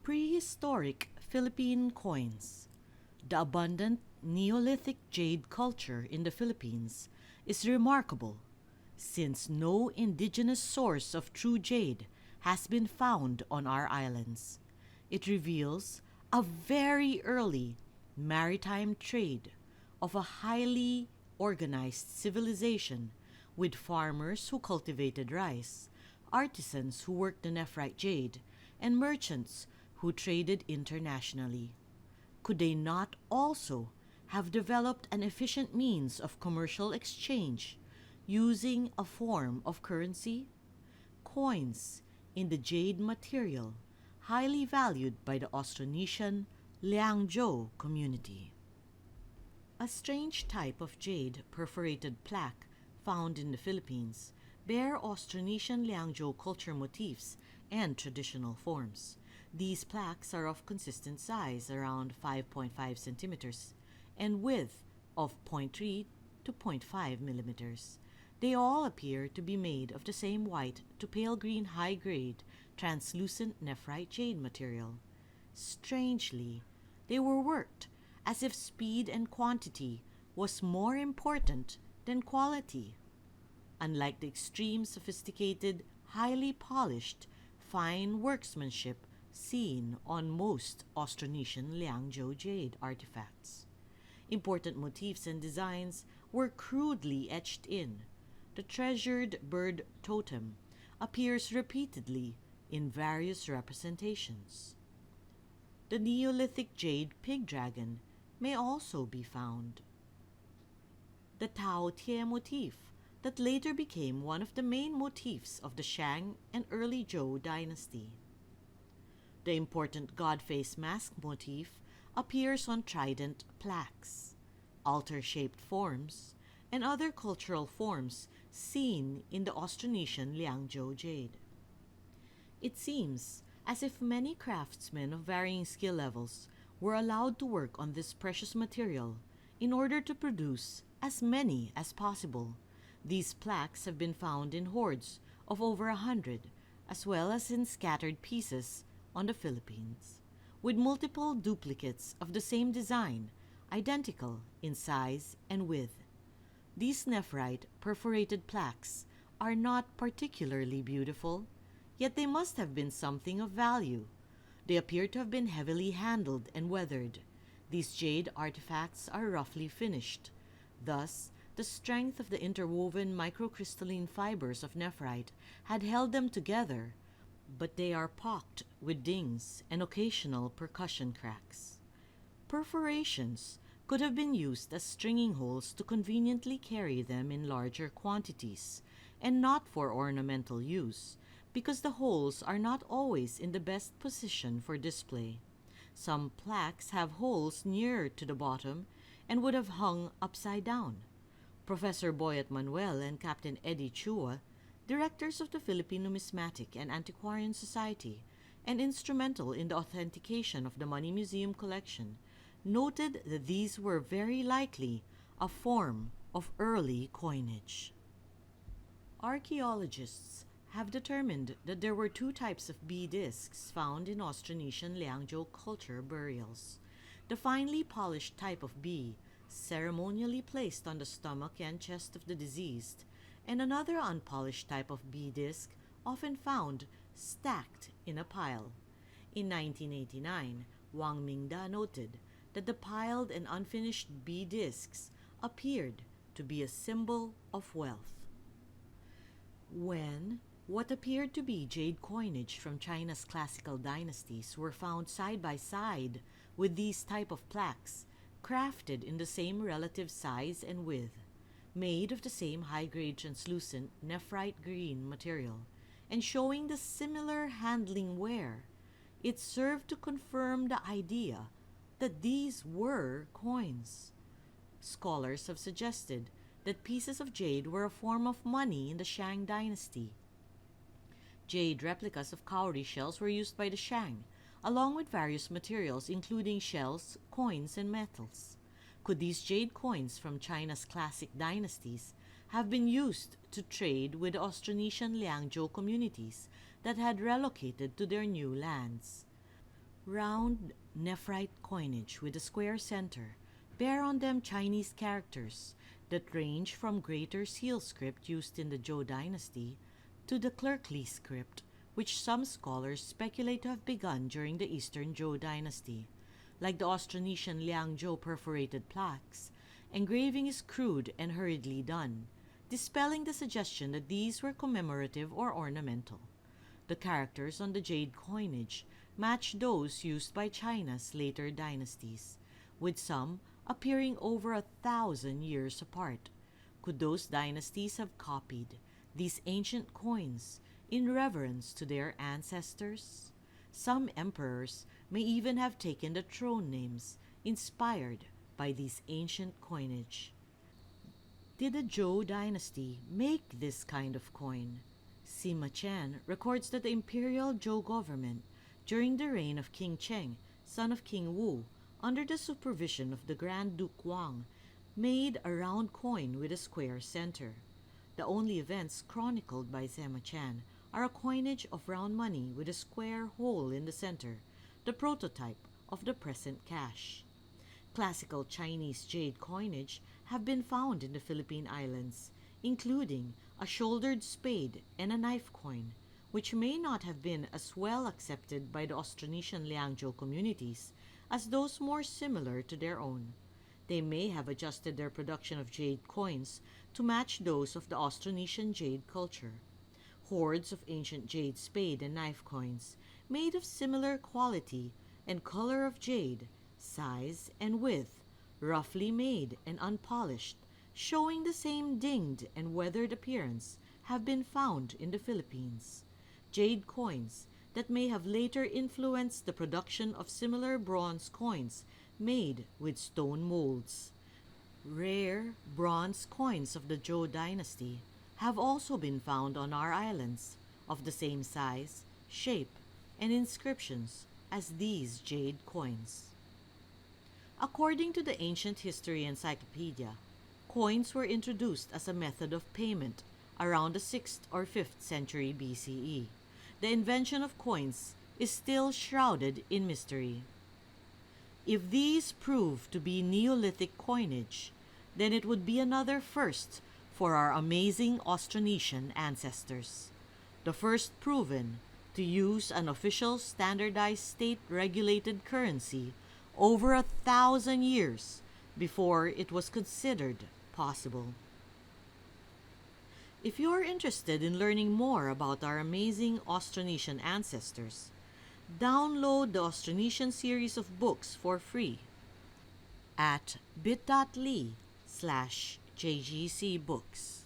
Prehistoric Philippine coins. The abundant Neolithic jade culture in the Philippines is remarkable, since no indigenous source of true jade has been found on our islands. It reveals a very early maritime trade of a highly organized civilization, with farmers who cultivated rice, artisans who worked the nephrite jade, and merchants who traded internationally. Could they not also have developed an efficient means of commercial exchange using a form of currency? Coins in the jade material, highly valued by the Austronesian Liangzhou community. A strange type of jade perforated plaque found in the Philippines bear Austronesian Liangzhou culture motifs and traditional forms. These plaques are of consistent size, around 5.5 centimeters, and width of 0.3 to 0.5 millimeters. They all appear to be made of the same white to pale green high-grade, translucent nephrite jade material. Strangely, they were worked as if speed and quantity was more important than quality. Unlike the extreme sophisticated, highly polished, fine workmanship seen on most Austronesian Liangzhou jade artifacts. Important motifs and designs were crudely etched in. The treasured bird totem appears repeatedly in various representations. The Neolithic jade pig dragon may also be found. The Taotie Motif, that later became one of the main motifs of the Shang and early Zhou dynasty. The important god-face mask motif appears on trident plaques, altar-shaped forms, and other cultural forms seen in the Austronesian Liangzhou jade. It seems as if many craftsmen of varying skill levels were allowed to work on this precious material in order to produce as many as possible. These plaques have been found in hoards of over 100, as well as in scattered pieces on the Philippines, with multiple duplicates of the same design, identical in size and width. These nephrite perforated plaques are not particularly beautiful, yet they must have been something of value. They appear to have been heavily handled and weathered. These jade artifacts are roughly finished. Thus, the strength of the interwoven microcrystalline fibers of nephrite had held them together, but they are pocked with dings and occasional percussion cracks. Perforations could have been used as stringing holes to conveniently carry them in larger quantities, and not for ornamental use, because the holes are not always in the best position for display. Some plaques have holes nearer to the bottom and would have hung upside down. Professor Boyet Manuel and Captain Eddie Chua, directors of the Philippine Numismatic and Antiquarian Society, and instrumental in the authentication of the Money Museum collection, noted that these were very likely a form of early coinage. Archaeologists have determined that there were two types of bee discs found in Austronesian Liangzhou culture burials. The finely polished type of bee, ceremonially placed on the stomach and chest of the deceased, and another unpolished type of bee disc, often found stacked in a pile. In 1989, Wang Mingda noted that the piled and unfinished bee discs appeared to be a symbol of wealth. When what appeared to be jade coinage from China's classical dynasties were found side by side with these type of plaques, crafted in the same relative size and width, made of the same high-grade translucent nephrite green material, and showing the similar handling wear, it served to confirm the idea that these were coins. Scholars have suggested that pieces of jade were a form of money in the Shang dynasty. Jade replicas of cowrie shells were used by the Shang, along with various materials including shells, coins, and metals. Could these jade coins from China's classic dynasties have been used to trade with the Austronesian Liangzhou communities that had relocated to their new lands? Round nephrite coinage with a square center bear on them Chinese characters that range from Greater Seal script used in the Zhou dynasty to the clerkly script, which some scholars speculate to have begun during the Eastern Zhou dynasty. Like the Austronesian Liangzhou perforated plaques, engraving is crude and hurriedly done, dispelling the suggestion that these were commemorative or ornamental. The characters on the jade coinage match those used by China's later dynasties, with some appearing over 1,000 years apart. Could those dynasties have copied these ancient coins in reverence to their ancestors? Some emperors may even have taken the throne names inspired by these ancient coinage. Did the Zhou dynasty make this kind of coin? Sima Qian records that the imperial Zhou government, during the reign of King Cheng, son of King Wu, under the supervision of the Grand Duke Wang, made a round coin with a square center. The only events chronicled by Sima Qian are a coinage of round money with a square hole in the center, the prototype of the present cash. Classical Chinese jade coinage have been found in the Philippine Islands, including a shouldered spade and a knife coin, which may not have been as well accepted by the Austronesian Liangzhou communities as those more similar to their own. They may have adjusted their production of jade coins to match those of the Austronesian jade culture. Hoards of ancient jade spade and knife coins, made of similar quality and color of jade, size and width, roughly made and unpolished, showing the same dinged and weathered appearance, have been found in the Philippines. Jade coins that may have later influenced the production of similar bronze coins made with stone molds. Rare bronze coins of the Zhou dynasty have also been found on our islands, of the same size, shape, and inscriptions as these jade coins. According to the Ancient History Encyclopedia, coins were introduced as a method of payment around the 6th or 5th century BCE. The invention of coins is still shrouded in mystery. If these prove to be Neolithic coinage, then it would be another first for our amazing Austronesian ancestors. The first proven to use an official standardized state-regulated currency over 1,000 years before it was considered possible. If you are interested in learning more about our amazing Austronesian ancestors, download the Austronesian series of books for free at bit.ly/jgcbooks.